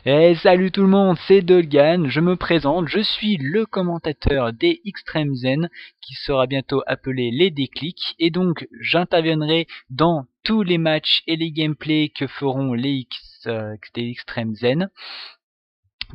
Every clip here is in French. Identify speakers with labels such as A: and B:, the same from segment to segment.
A: Et salut tout le monde, c'est Dolgan, je me présente, je suis le commentateur des Extreme Zen, qui sera bientôt appelé les déclics, et donc j'interviendrai dans tous les matchs et les gameplays que feront les Extreme Zen.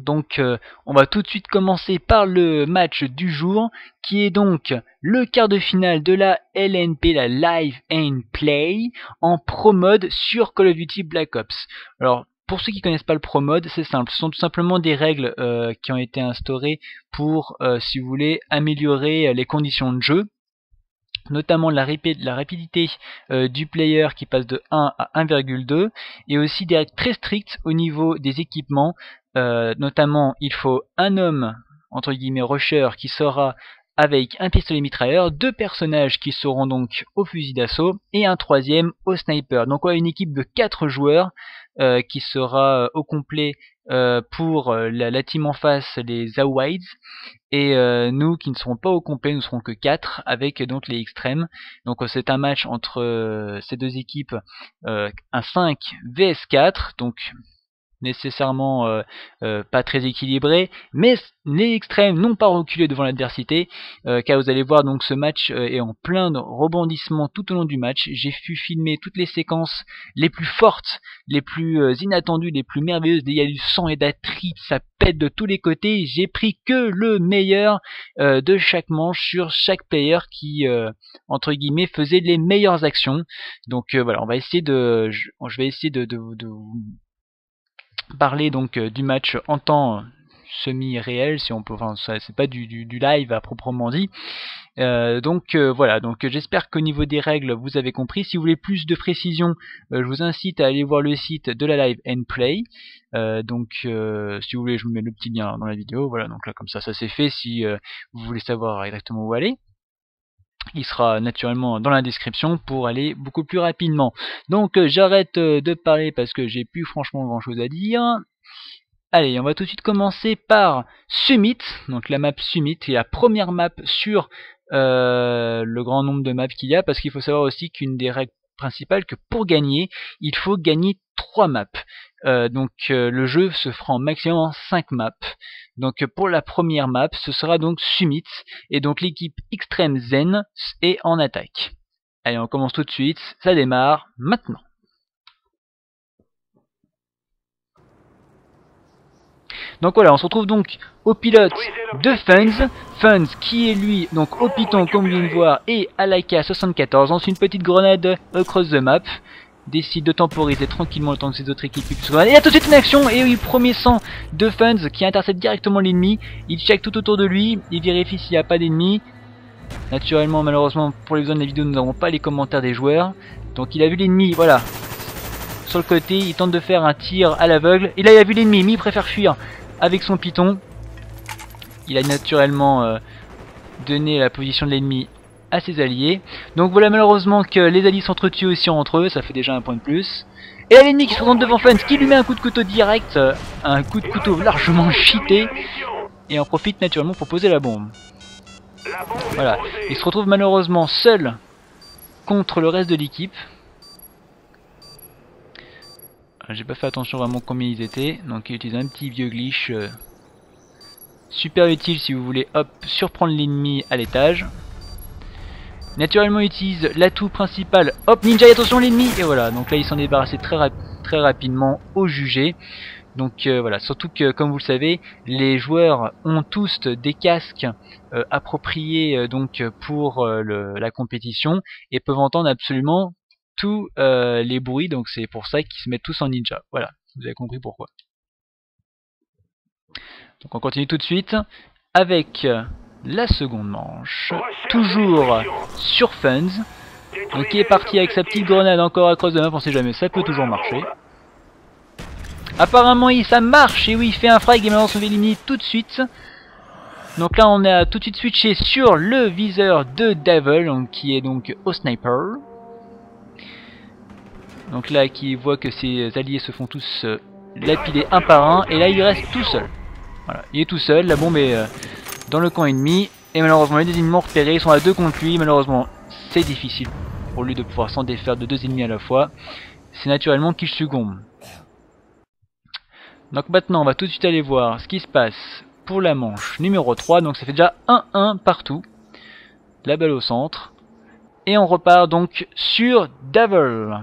A: Donc on va tout de suite commencer par le match du jour, qui est donc le quart de finale de la LNP, la Live and Play, en Pro Mode sur Call of Duty Black Ops. Alors, pour ceux qui connaissent pas le Pro Mode, c'est simple, ce sont tout simplement des règles qui ont été instaurées pour, si vous voulez, améliorer les conditions de jeu, notamment la rapidité du player qui passe de 1 à 1,2, et aussi des règles très strictes au niveau des équipements. Notamment, il faut un homme, entre guillemets, rusher, qui sera avec un pistolet mitrailleur, 2 personnages qui seront donc au fusil d'assaut, et un troisième au sniper. Donc on a une équipe de 4 joueurs qui sera au complet pour la team en face, les Awides, et nous qui ne serons pas au complet, nous serons que 4 avec donc les extrêmes. Donc c'est un match entre ces deux équipes, un 5 vs 4, donc nécessairement pas très équilibré, mais les extrêmes n'ont pas reculé devant l'adversité, car vous allez voir, donc ce match est en plein de rebondissements tout au long du match. J'ai pu filmer toutes les séquences les plus fortes, les plus inattendues, les plus merveilleuses. Il y a du sang et de la tripe, ça pète de tous les côtés. J'ai pris que le meilleur de chaque manche sur chaque player qui entre guillemets faisait les meilleures actions. Donc voilà, on va essayer je vais essayer de parler donc du match en temps semi-réel, si on peut, enfin c'est pas du live à proprement dit. Voilà, donc j'espère qu'au niveau des règles vous avez compris. Si vous voulez plus de précision, je vous incite à aller voir le site de la Live and Play. Si vous voulez, je vous mets le petit lien dans la vidéo. Voilà, donc là comme ça c'est fait. Si vous voulez savoir exactement où aller, il sera naturellement dans la description pour aller beaucoup plus rapidement. Donc j'arrête de parler parce que j'ai plus franchement grand chose à dire. Allez, on va tout de suite commencer par Summit, donc la map Summit, qui est la première map sur le grand nombre de maps qu'il y a, parce qu'il faut savoir aussi qu'une des règles principales, que pour gagner, il faut gagner 3 maps. Le jeu se fera en maximum en 5 maps. Donc pour la première map, ce sera donc Summit, et donc l'équipe Extreme Zen est en attaque. Allez, on commence tout de suite, ça démarre maintenant. Donc voilà, on se retrouve donc au pilote de Funz. Funz qui est lui donc au piton comme vous venez de voir et à l'AK-74. Lance une petite grenade across the map. Décide de temporiser tranquillement le temps que ses autres équipes puissent grenade. Et il y a tout de suite une action, et oui, premier sang de Funz qui intercepte directement l'ennemi. Il check tout autour de lui, il vérifie s'il n'y a pas d'ennemis. Naturellement, malheureusement pour les besoins de la vidéo, nous n'avons pas les commentaires des joueurs. Donc il a vu l'ennemi, voilà, sur le côté, il tente de faire un tir à l'aveugle. Et là il a vu l'ennemi, mais il préfère fuir avec son piton. Il a naturellement donné la position de l'ennemi à ses alliés. Donc voilà, malheureusement que les alliés s'entretuent aussi entre eux, ça fait déjà un point de plus. Et là l'ennemi qui se présente devant Funz, qui lui met un coup de couteau direct, un coup de couteau largement cheaté, et en profite naturellement pour poser la bombe. Voilà, il se retrouve malheureusement seul contre le reste de l'équipe. J'ai pas fait attention vraiment combien ils étaient, donc il utilise un petit vieux glitch super utile si vous voulez surprendre l'ennemi à l'étage. Naturellement il utilise l'atout principal, hop ninja, et attention l'ennemi, et voilà, donc là il s'en débarrassait très rapidement au jugé. Donc voilà, surtout que comme vous le savez, les joueurs ont tous des casques appropriés donc pour la compétition, et peuvent entendre absolument tous les bruits, donc c'est pour ça qu'ils se mettent tous en ninja. Voilà, vous avez compris pourquoi. Donc on continue tout de suite avec la seconde manche, toujours sur Funz, donc qui est parti avec sa petite grenade encore across the map, on sait jamais, ça peut toujours marcher. Apparemment ça marche, et oui, il fait un frag et maintenant on se fait éliminer tout de suite. Donc là on a tout de suite switché sur le viseur de Devil, donc, qui est donc au sniper. Donc là qui voit que ses alliés se font tous lapider un par un, et là il reste tout seul. Voilà, il est tout seul, la bombe est dans le camp ennemi, et malheureusement les ennemis repérés, ils sont à 2 contre lui. Malheureusement c'est difficile pour lui de pouvoir s'en défaire de 2 ennemis à la fois. C'est naturellement qu'il succombe. Donc maintenant on va tout de suite aller voir ce qui se passe pour la manche numéro 3. Donc ça fait déjà 1-1 partout. La balle au centre. Et on repart donc sur Devil.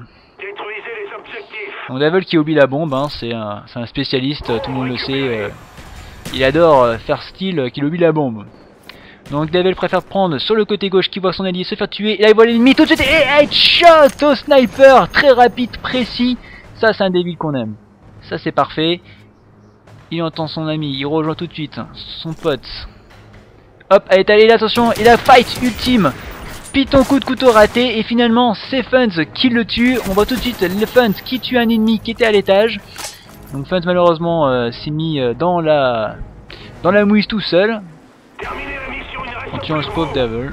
A: Donc Devil qui oublie la bombe, hein, c'est un spécialiste, tout le monde le sait. Il adore faire style qu'il oublie la bombe. Donc Devil préfère prendre sur le côté gauche qui voit son allié se faire tuer. Et là il voit l'ennemi tout de suite et headshot au sniper. Très rapide, précis. Ça c'est un Devil qu'on aime. Ça c'est parfait. Il entend son ami, il rejoint tout de suite son pote. Hop, allez, attention, et la fight ultime. Piton coup de couteau raté et finalement c'est Funz qui le tue. On voit tout de suite le Funz qui tue un ennemi qui était à l'étage. Donc Funz malheureusement s'est mis dans la mouise tout seul en tuant le pauvre Devil.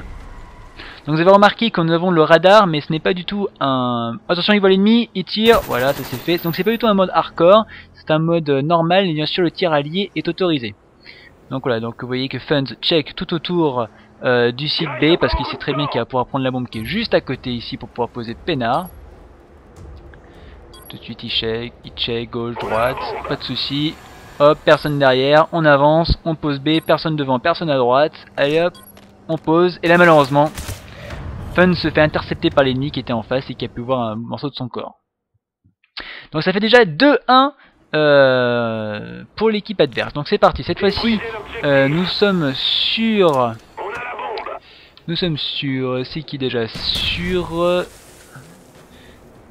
A: Donc vous avez remarqué que nous avons le radar mais ce n'est pas du tout un... Attention il voit l'ennemi, il tire, voilà ça c'est fait. Donc c'est pas du tout un mode hardcore, c'est un mode normal et bien sûr le tir allié est autorisé. Donc voilà, donc vous voyez que Funz check tout autour du site B parce qu'il sait très bien qu'il va pouvoir prendre la bombe qui est juste à côté ici pour pouvoir poser peinard. Tout de suite il check, gauche, droite, pas de souci. Hop, personne derrière, on avance, on pose B, personne devant, personne à droite. Allez hop, on pose, et là malheureusement, Funz se fait intercepter par l'ennemi qui était en face et qui a pu voir un morceau de son corps. Donc ça fait déjà 2-1 pour l'équipe adverse. Donc c'est parti, cette fois-ci nous sommes sur... c'est qui déjà?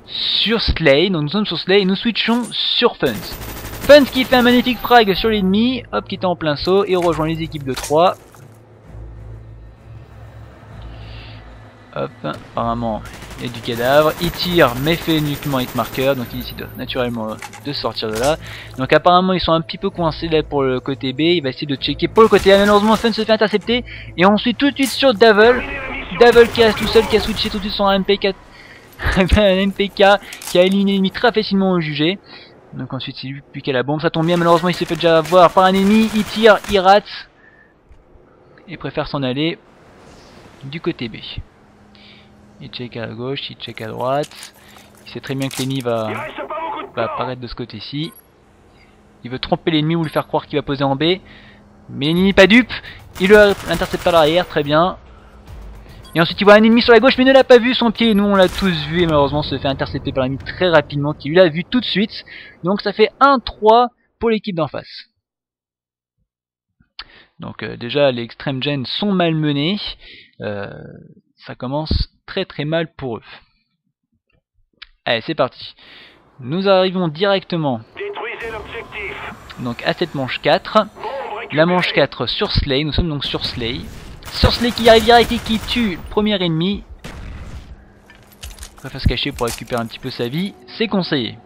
A: Sur Slay, donc nous sommes sur Slay et nous switchons sur Funz. Funz qui fait un magnifique frag sur l'ennemi, hop, qui était en plein saut et rejoint les équipes de 3. Hop, apparemment il y a du cadavre, il tire mais fait uniquement hitmarker, donc il décide naturellement de sortir de là. Donc apparemment ils sont un petit peu coincés là pour le côté B, il va essayer de checker pour le côté A, malheureusement Funz se fait intercepter. Et ensuite tout de suite sur Devil qui reste tout seul, qui a switché tout de suite son MPK, un MPK qui a éliminé l'ennemi très facilement au jugé. Donc ensuite c'est lui plus qu'à la bombe, ça tombe bien, malheureusement il s'est fait déjà avoir par un ennemi, il tire, il rate. Et préfère s'en aller du côté B. Il check à gauche, il check à droite. Il sait très bien que l'ennemi va apparaître de ce côté-ci. Il veut tromper l'ennemi ou lui faire croire qu'il va poser en B. Mais l'ennemi n'est pas dupe. Il le intercepte par l'arrière, très bien. Et ensuite il voit un ennemi sur la gauche mais il ne l'a pas vu, son pied. Nous on l'a tous vu et malheureusement se fait intercepter par l'ennemi très rapidement qui lui l'a vu tout de suite. Donc ça fait 1-3 pour l'équipe d'en face. Donc déjà les Extreme Gen sont malmenés. Ça commence très mal pour eux. Allez c'est parti. Nous arrivons directement donc à cette manche 4. La manche 4 sur Slay, nous sommes donc sur Slay. Sur Slay qui arrive direct et qui tue le premier ennemi. Il préfère se cacher pour récupérer un petit peu sa vie, c'est conseillé.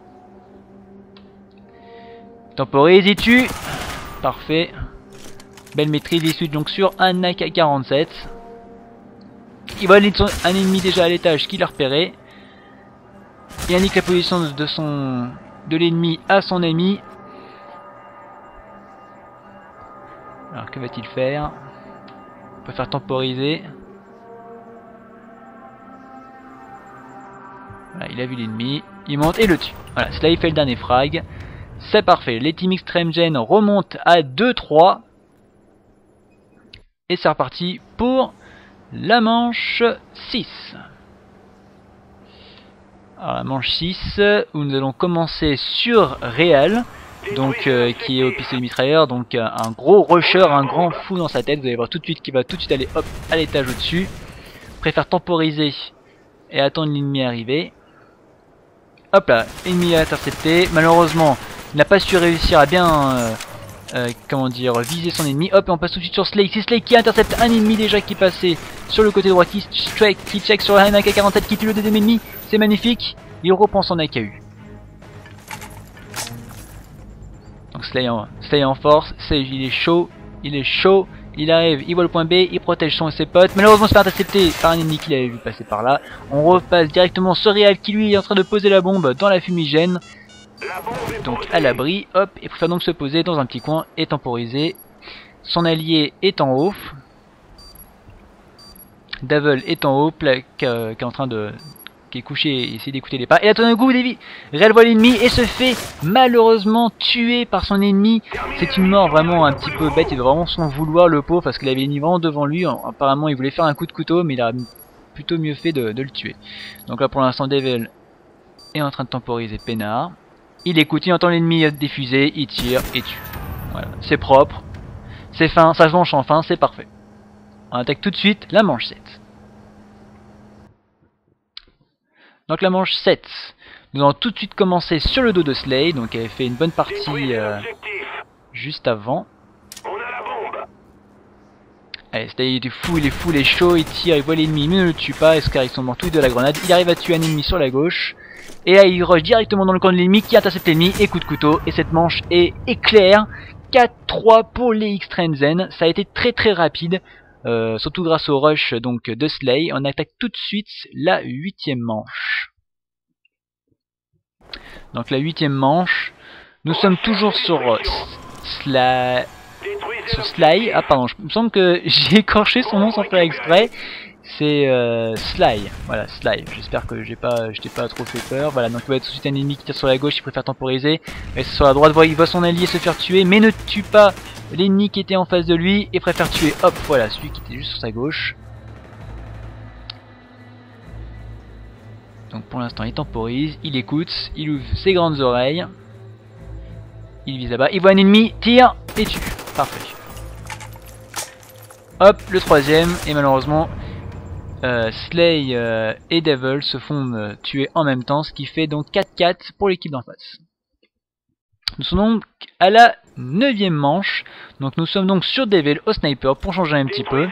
A: Temporise, il tue. Parfait. Belle maîtrise, il suit donc sur un AK-47. Il voit un ennemi déjà à l'étage qui l'a repéré. Il indique la position de l'ennemi à son ami. Alors que va-t-il faire? On peut faire temporiser. Voilà, il a vu l'ennemi, il monte et le tue. Voilà, c'est là il fait le dernier frag. C'est parfait, les Team Extreme Gen remontent à 2-3. Et c'est reparti pour la manche 6. Alors la manche 6 où nous allons commencer sur Real, donc qui est au pistolet mitrailleur, donc un gros rusher, un grand fou dans sa tête. Vous allez voir tout de suite qu'il va tout de suite aller hop à l'étage au-dessus. Préfère temporiser et attendre l'ennemi arriver. Hop là, ennemi intercepté. Malheureusement, il n'a pas su réussir à bien comment dire, viser son ennemi. Hop, et on passe tout de suite sur Slay. C'est Slay qui intercepte un ennemi déjà qui passait sur le côté droit, qui check sur un AK-47 qui tue le deuxième ennemi. C'est magnifique. Il reprend son AKU. Donc Slay en force. Il est chaud. Il arrive, il voit le point B, il protège ses potes. Malheureusement, se fait intercepter par un ennemi qu'il avait vu passer par là. On repasse directement sur Real qui lui est en train de poser la bombe dans la fumigène. Donc à l'abri, hop, il préfère donc se poser dans un petit coin et temporiser. Son allié est en haut. Devil est en haut, qui est qui est couché et essaie d'écouter les pas. Et là tout d'un coup, Reel voit l'ennemi et se fait malheureusement tuer par son ennemi. C'est une mort vraiment un petit peu bête, il doit vraiment s'en vouloir le pauvre parce qu'il avait l'ennemi vraiment devant lui. Apparemment il voulait faire un coup de couteau mais il a plutôt mieux fait de le tuer. Donc là pour l'instant Devil est en train de temporiser peinard. Il écoute, il entend l'ennemi diffuser, il tire et tue. Voilà, c'est propre, c'est fin, ça se mange enfin, c'est parfait. On attaque tout de suite la manche 7. Donc la manche 7, nous allons tout de suite commencer sur le dos de Slay, donc elle avait fait une bonne partie juste avant. Allez, Slay il est fou, il est chaud, il tire, il voit l'ennemi, mais ne le tue pas, car ils sont morts tous de la grenade. Il arrive à tuer un ennemi sur la gauche, et là il rush directement dans le camp de l'ennemi qui intercepte l'ennemi, et coup de couteau, et cette manche est éclair. 4-3 pour les Extreme Zen, ça a été très rapide. Surtout grâce au rush donc de Slay. On attaque tout de suite la 8ème manche. Donc la 8ème manche, nous sommes toujours sur Sly. Ah pardon, il me semble que j'ai écorché son nom sans faire exprès. C'est Sly, voilà Sly. J'espère que je t'ai pas trop fait peur. Voilà, donc il va être tout de suite un ennemi qui tire sur la gauche, il préfère temporiser. Et sur la droite, il voit son allié se faire tuer, mais ne tue pas l'ennemi qui était en face de lui et préfère tuer, hop, voilà, celui qui était juste sur sa gauche. Donc pour l'instant il temporise, il écoute, il ouvre ses grandes oreilles. Il vise là-bas, il voit un ennemi, tire et tue. Parfait. Hop, le 3ème, et malheureusement Slay et Devil se font tuer en même temps, ce qui fait donc 4-4 pour l'équipe d'en face. Nous sommes donc à la 9ème manche, donc nous sommes donc sur Devil au sniper pour changer un petit peu.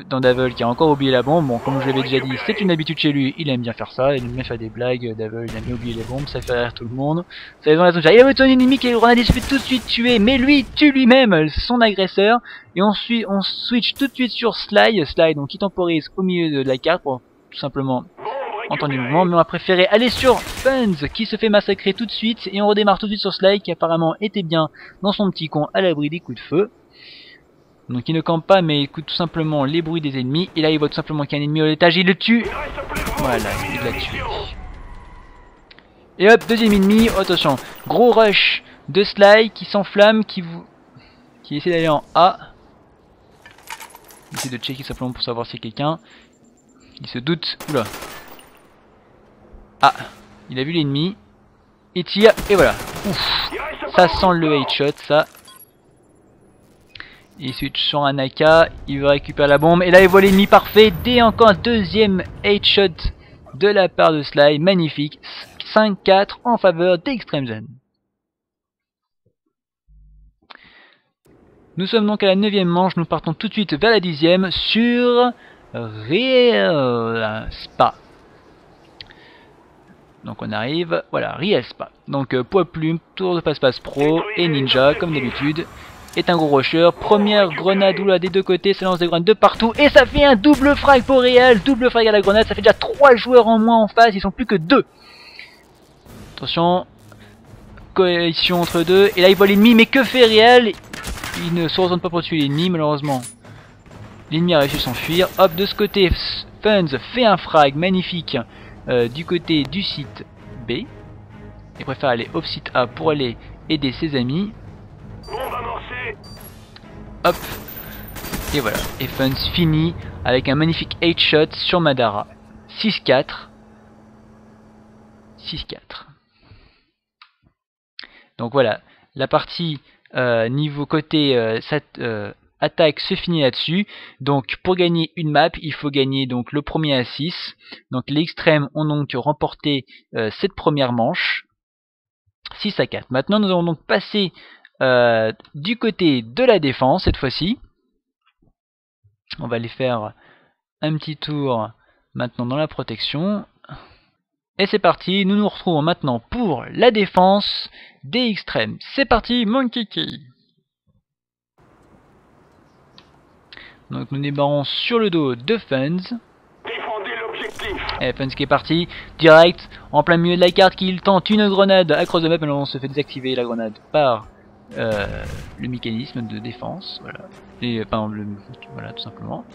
A: Dans Devil qui a encore oublié la bombe, bon comme je l'avais déjà dit, c'est une habitude chez lui, il aime bien faire ça, il aime bien faire des blagues, Devil il aime bien oublier les bombes, ça fait rire tout le monde. Il avait son ennemi qui est grenade, il se fait tout de suite tuer, mais lui tue lui-même son agresseur, et ensuite on switch tout de suite sur Sly, donc qui temporise au milieu de la carte pour tout simplement entendre les mouvements, mais on a préféré aller sur Funz qui se fait massacrer tout de suite, et on redémarre tout de suite sur Sly qui apparemment était bien dans son petit con à l'abri des coups de feu. Donc il ne campe pas mais écoute tout simplement les bruits des ennemis. Et là il voit tout simplement qu'il y a un ennemi au l'étage, il le tue. Voilà, il l'a tué. Et hop, 2ème ennemi, attention, gros rush de Sly qui s'enflamme, qui essaie d'aller en A. Il essaie de checker simplement pour savoir s'il y a quelqu'un. Il se doute, oula. Ah, il a vu l'ennemi. Il tire, et voilà. Ouf, ça sent le headshot ça. Il switch sur un AK, il veut récupérer la bombe, et là il voit l'ennemi parfait, dès encore un 2ème headshot de la part de Sly, magnifique, 5-4 en faveur d'Extreme Zen. Nous sommes donc à la 9ème manche, nous partons tout de suite vers la 10ème sur Real Spa. Donc on arrive, voilà, Real Spa. Donc poids plume, tour de passe-passe pro et ninja comme d'habitude. Est un gros rusher, première grenade oula des deux côtés, ça lance des grenades de partout et ça fait un double frag pour Real, double frag à la grenade, ça fait déjà 3 joueurs en moins en face, ils sont plus que 2. Attention, coalition entre deux, et là il voit l'ennemi, mais que fait Real? Il ne se retourne pas pour tuer l'ennemi malheureusement. L'ennemi a réussi à s'enfuir, hop de ce côté, Funz fait un frag magnifique du côté du site B, et préfère aller au site A pour aller aider ses amis. Hop, et voilà, et Funz finit avec un magnifique headshot sur Madara. 6-4. 6-4. Donc voilà, la partie niveau côté attaque se finit là-dessus. Donc pour gagner une map, il faut gagner donc le premier à 6. Donc les extrêmes ont donc remporté cette première manche. 6-4. Maintenant nous allons donc passer du côté de la défense cette fois-ci. On va aller faire un petit tour maintenant dans la protection. Et c'est parti, nous nous retrouvons maintenant pour la défense des extrêmes. C'est parti mon kiki. Donc nous débarrons sur le dos de Funz. Et Funz qui est parti, direct, en plein milieu de la carte, qu'il tente une grenade across the map, mais on se fait désactiver la grenade par le mécanisme de défense, voilà. Et, voilà, tout simplement.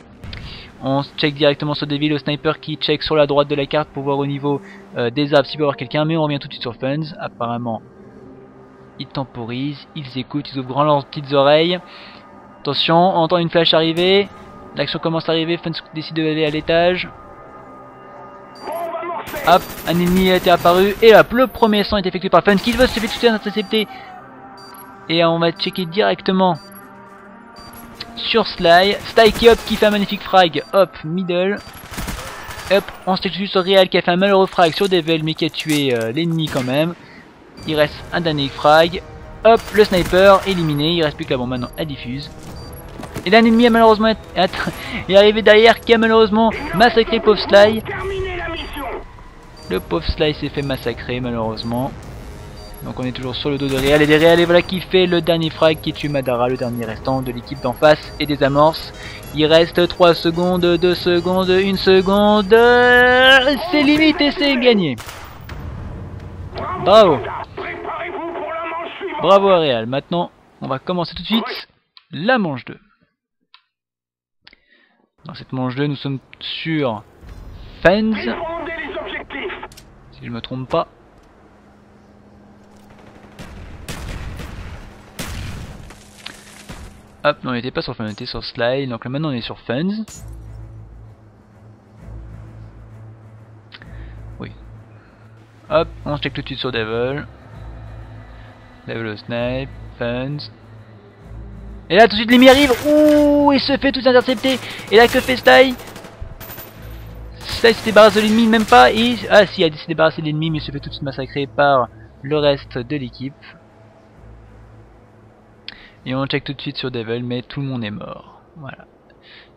A: On check directement sur Devil, le sniper qui check sur la droite de la carte pour voir au niveau des arbres s'il peut y avoir quelqu'un, mais on revient tout de suite sur Funz. Apparemment, ils temporisent, ils écoutent, ils ouvrent grand leurs petites oreilles. Attention, on entend une flash arriver. L'action commence à arriver, Funz décide d'aller à l'étage. Hop, un ennemi a été apparu. Et hop, le premier sang est effectué par Funz qui veut se fait tout de suite intercepter. Et on va checker directement sur Sly. Sly qui hop, qui fait un magnifique frag. Hop, middle. Hop, on se check juste sur Real qui a fait un malheureux frag sur Devil mais qui a tué l'ennemi quand même. Il reste un dernier frag. Hop, le sniper éliminé. Il reste plus que la bombe maintenant à diffuse. Et là, un ennemi a malheureusement est arrivé derrière qui a malheureusement massacré pauvre Sly. Le pauvre Sly s'est fait massacrer malheureusement. Donc on est toujours sur le dos de Real et des Real et voilà qui fait le dernier frag qui tue Madara, le dernier restant de l'équipe d'en face et des amorces. Il reste 3 secondes, 2 secondes, 1 seconde. C'est limite et c'est gagné. Bravo. Bravo à Real. Maintenant on va commencer tout de suite la manche 2. Dans cette manche 2 nous sommes sur Funz. Si je me trompe pas. Hop, non, on n'était pas sur Funz, on était sur Sly. Donc là maintenant on est sur Funz. Oui. Hop, on se check tout de suite sur Devil. Devil au snipe, Funz. Et là tout de suite l'ennemi arrive. Ouh, il se fait tout intercepter. Et là que fait Sly? Sly s'est débarrassé de l'ennemi, même pas. Ah si, il s'est débarrassé de l'ennemi, mais il se fait tout de suite massacrer par le reste de l'équipe. Et on check tout de suite sur Devil, mais tout le monde est mort. Voilà.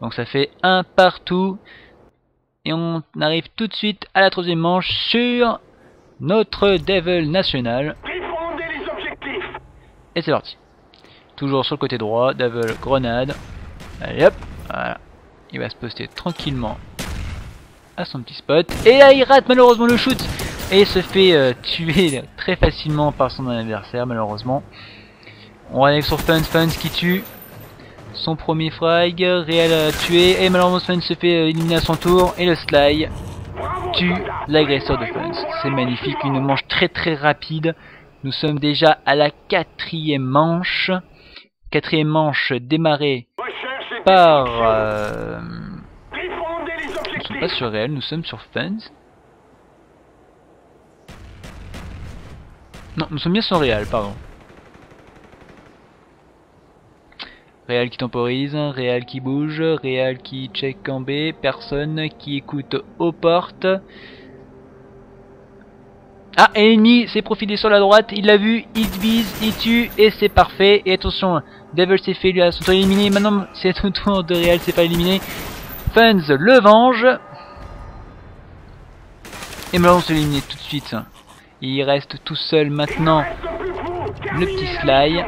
A: Donc ça fait un partout. Et on arrive tout de suite à la troisième manche sur notre Devil national. Et c'est parti. Toujours sur le côté droit, Devil grenade. Allez hop, voilà. Il va se poster tranquillement à son petit spot. Et là il rate malheureusement le shoot. Et se fait tuer très facilement par son adversaire malheureusement. On arrive sur Funz qui tue son premier frag. Real a tué et malheureusement Funz se fait éliminer à son tour. Et le Sly tue l'agresseur de Funz. C'est magnifique, une manche très rapide. Nous sommes déjà à la quatrième manche. Quatrième manche démarrée par... Nous ne sommes pas sur Real, nous sommes sur Funz. Non, nous sommes bien sur Real, pardon. Real qui temporise, Real qui bouge, Real qui check en B, personne qui écoute aux portes. Ah, et l'ennemi s'est profilé sur la droite, il l'a vu, il vise, il tue, et c'est parfait. Et attention, Devil s'est fait lui à son tour éliminé, maintenant c'est au tour de Real, c'est pas éliminé. Funz le venge. Et maintenant on se l'élimine tout de suite. Il reste tout seul maintenant, le petit Sly.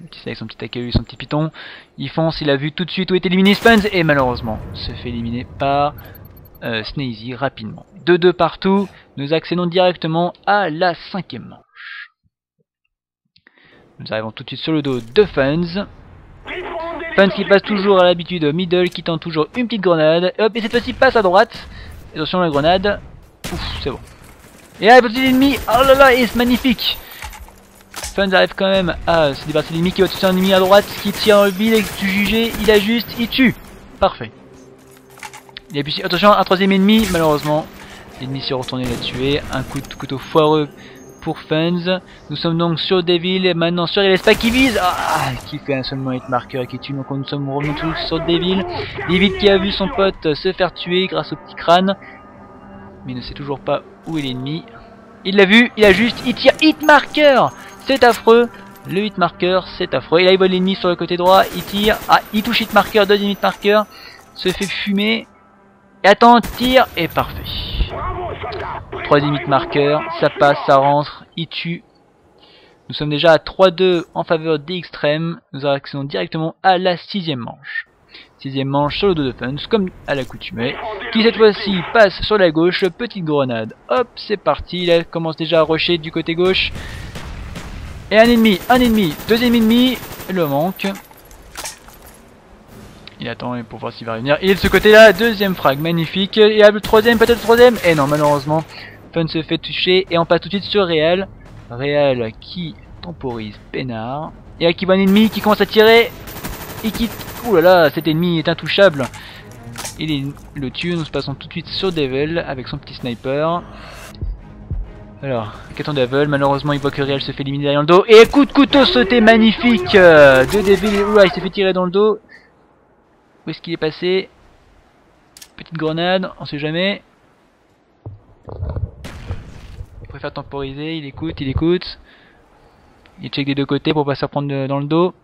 A: Le petit Sly avec son petit accueil, son petit python. Il fonce, il a vu tout de suite où est éliminé Funz, et malheureusement se fait éliminer par Sneezy rapidement. 2-2 partout, nous accédons directement à la cinquième manche. Nous arrivons tout de suite sur le dos de Funz. Funz qui passe toujours à l'habitude middle, qui tente toujours une petite grenade. Hop, et cette fois-ci passe à droite. Attention la grenade. Ouf, c'est bon. Et là, petit ennemi. Oh là là, et c'est magnifique. Funz arrive quand même à se débarrasser de l'ennemi qui va toucher un ennemi à droite, qui tire en ville et tu jugé, il ajuste, il tue. Parfait. Il appuie. Attention, un troisième ennemi, malheureusement. L'ennemi s'est retourné l'a tué. Un coup de couteau foireux pour Funz. Nous sommes donc sur Devil et maintenant sur Elespa qui vise. Ah, qui fait un seulement hit marker et qui tue. Donc nous sommes revenus tous sur Devil. Devil qui a vu son pote se faire tuer grâce au petit crâne. Mais il ne sait toujours pas où est l'ennemi. Il l'a vu, il a juste, il tire hit marker. C'est affreux. Le hit marker, c'est affreux. Et là il voit l'ennemi sur le côté droit. Il tire. Ah, il touche hit marker, deuxième hit marker. Se fait fumer. Et attends, tire. Et parfait. Troisième hit marker, ça passe, ça rentre, il tue. Nous sommes déjà à 3-2 en faveur des extrêmes. Nous accédons directement à la sixième manche. Sixième manche sur le dos de Funz, comme à l'accoutumée. Qui cette fois-ci passe sur la gauche, petite grenade. Hop, c'est parti, il commence déjà à rusher du côté gauche. Et un ennemi, deuxième ennemi, le manque. Il attend pour voir s'il va revenir. Il est de ce côté-là, deuxième frag, magnifique. Il y a le troisième, peut-être le troisième. Et non, malheureusement, Fun se fait toucher. Et on passe tout de suite sur Réal. Réal qui temporise peinard. Et là qui voit un ennemi qui commence à tirer. Et qui... Ouh là là, cet ennemi est intouchable. Il le tue, nous passons tout de suite sur Devil avec son petit sniper. Alors, qu'attend Devil? Malheureusement, il voit que Réal se fait éliminer derrière le dos. Et coup de couteau sauté magnifique de Devil. Oula, il s'est fait tirer dans le dos. Où est-ce qu'il est passé? Petite grenade, on sait jamais. Il préfère temporiser, il écoute, il écoute. Il check des deux côtés pour pas se prendre dans le dos.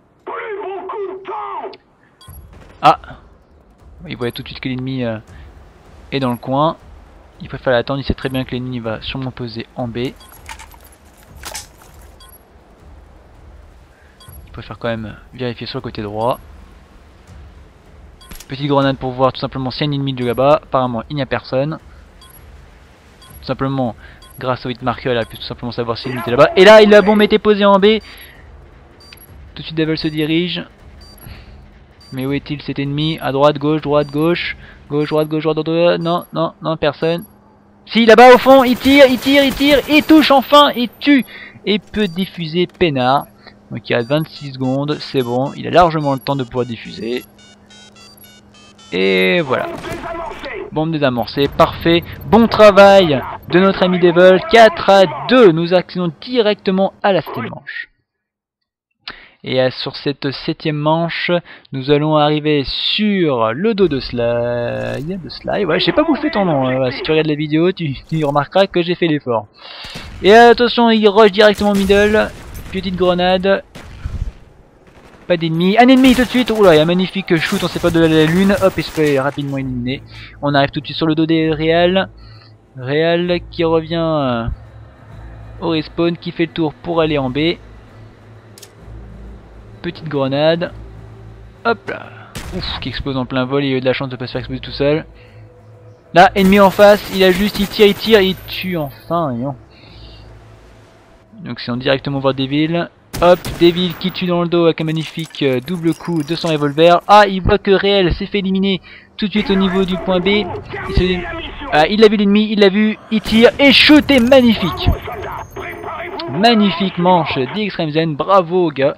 A: Ah! Il voit tout de suite que l'ennemi est dans le coin. Il préfère l'attendre, il sait très bien que l'ennemi va sûrement poser en B. Il préfère quand même vérifier sur le côté droit. Petite grenade pour voir tout simplement s'il y a un ennemi de là-bas. Apparemment il n'y a personne. Tout simplement grâce au hit marker il a pu tout simplement savoir si l'ennemi était là-bas. Et là il a bon été posé en B. Tout de suite Devil se dirige. Mais où est-il cet ennemi? À droite, gauche, droite, gauche. Gauche, droite, gauche, droite, droite. Non, non, non, personne. Si, là-bas au fond, il tire, il tire, il tire. Et touche enfin, et tue. Et peut diffuser peinard. Donc il y a 26 secondes, c'est bon. Il a largement le temps de pouvoir diffuser. Et voilà. Bombe désamorcée, parfait. Bon travail de notre ami Devil. 4-2. Nous accédons directement à la 7ème manche. Et sur cette 7ème manche, nous allons arriver sur le dos de Sly. Ouais, j'ai pas bouffé ton nom. Si tu regardes la vidéo, tu remarqueras que j'ai fait l'effort. Et attention, il rush directement au middle. Petite grenade. Pas d'ennemi. Un ennemi tout de suite. Oula, il y a un magnifique shoot, on sait pas de la lune. Hop, il se fait rapidement éliminer. On arrive tout de suite sur le dos des Réal. Réal qui revient au respawn, qui fait le tour pour aller en B. Petite grenade. Hop là. Ouf, qui explose en plein vol. Il a eu de la chance de pas se faire exploser tout seul. Là, ennemi en face. Il a juste, il tire, il tue enfin. Non. Donc, c'est on directement voir Devil. Hop, Devil qui tue dans le dos avec un magnifique double coup de son revolver. Ah, il voit que Réal s'est fait éliminer tout de suite au niveau du point B. Il a vu l'ennemi, il l'a vu, il tire et shoot est magnifique. Magnifique manche d'Extreme Zen. Bravo, gars.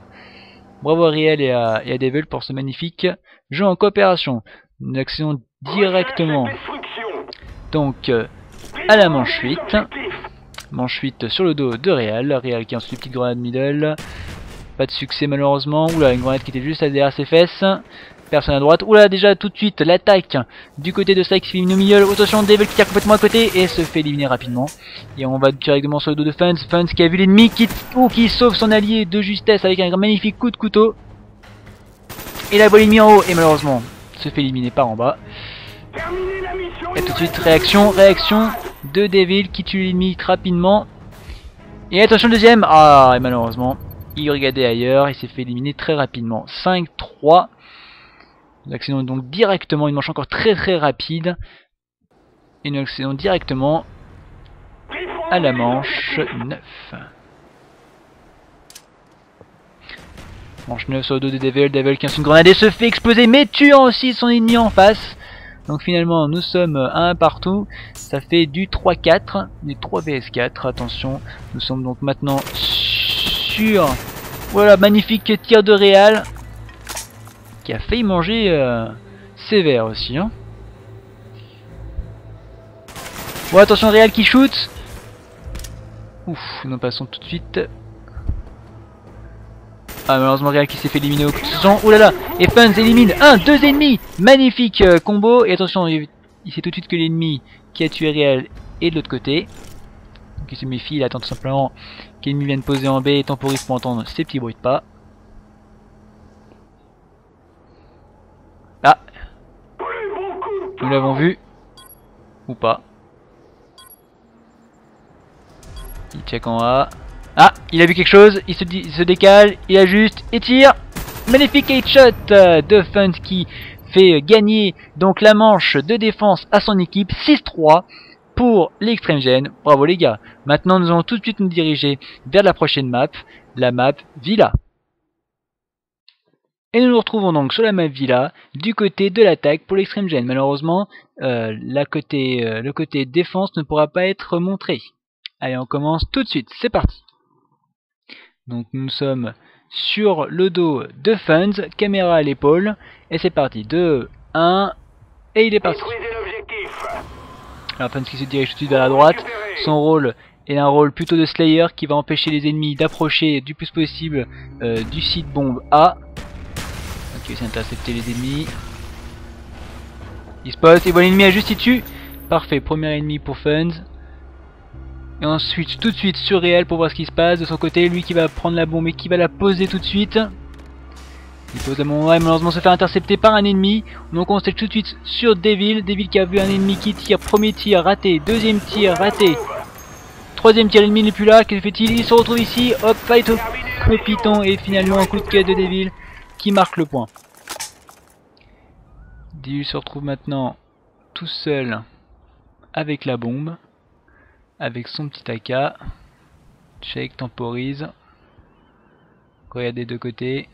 A: Bravo à Réal et à Devil pour ce magnifique jeu en coopération. Nous accédons directement donc à la manche 8. Manche 8 sur le dos de Réal. Réal qui a ensuite une petite grenade middle. Pas de succès malheureusement. Oula, une grenade qui était juste derrière ses fesses. Personne à droite. Oula, déjà tout de suite l'attaque du côté de Sly qui se fait éliminer au milieu. Attention, Devil qui tire complètement à côté et se fait éliminer rapidement. Et on va directement sur le dos de Funz. Funz qui a vu l'ennemi qui sauve son allié de justesse avec un magnifique coup de couteau. Et la voit l'ennemi en haut et malheureusement se fait éliminer par en bas. Et tout de suite réaction de Devil qui tue l'ennemi rapidement. Et attention le deuxième. Ah, et malheureusement il regardait ailleurs, il s'est fait éliminer très rapidement. 5-3. Nous accédons donc directement, une manche encore très rapide. Et nous accédons directement à la manche 9. Manche 9 sur le dos de Devil. Devil qui lance une grenade et se fait exploser, mais tuant aussi son ennemi en face. Donc finalement nous sommes à 1 partout. Ça fait du 3-4, du 3 vs 4. Attention, nous sommes donc maintenant sur... Voilà, magnifique tir de Réal. Qui a failli manger sévère aussi. Hein. Bon, attention, Réal qui shoot. Ouf, nous passons tout de suite. Ah, malheureusement, Réal qui s'est fait éliminer au coup de son. Ouh là là, et Funz élimine 2 ennemis. Magnifique combo. Et attention, il sait tout de suite que l'ennemi qui a tué Réal est de l'autre côté. Donc il se méfie, il attend tout simplement que l'ennemi vienne poser en B et temporise pour entendre ces petits bruits de pas. Ah, nous l'avons vu. Ou pas. Il check en A. Ah, il a vu quelque chose, il se décale, il ajuste et tire. Magnifique headshot de Funz qui fait gagner donc la manche de défense à son équipe. 6-3 pour l'Extreme Zen. Bravo les gars. Maintenant nous allons tout de suite nous diriger vers la prochaine map. la map Villa. Et nous nous retrouvons donc sur la map Villa, du côté de l'attaque pour l'Extreme Gen. Malheureusement, le côté défense ne pourra pas être montré. Allez, on commence tout de suite, c'est parti. Donc nous sommes sur le dos de Funz, caméra à l'épaule, et c'est parti, 2, 1, et il est parti. Alors Funz qui se dirige tout de suite vers la droite, son rôle est un rôle plutôt de Slayer qui va empêcher les ennemis d'approcher du plus possible du site bombe A. Ok, c'est intercepter les ennemis. Il se pose, il voit l'ennemi à juste, il tue. Parfait, premier ennemi pour Funz. Et on switch tout de suite sur Réel pour voir ce qui se passe. De son côté, lui qui va prendre la bombe et qui va la poser tout de suite. Il pose la bombe, ouais, malheureusement se fait intercepter par un ennemi. Donc on switch tout de suite sur Devil. Devil qui a vu un ennemi qui tire. Premier tir raté, deuxième tir raté. Troisième tir, l'ennemi n'est plus là. Que fait-il? Il se retrouve ici. Hop, fight au piton. Et finalement un coup de quête de Devil qui marque le point. Devil se retrouve maintenant tout seul avec la bombe. Avec son petit AK. Check, temporise. Regarde des deux côtés.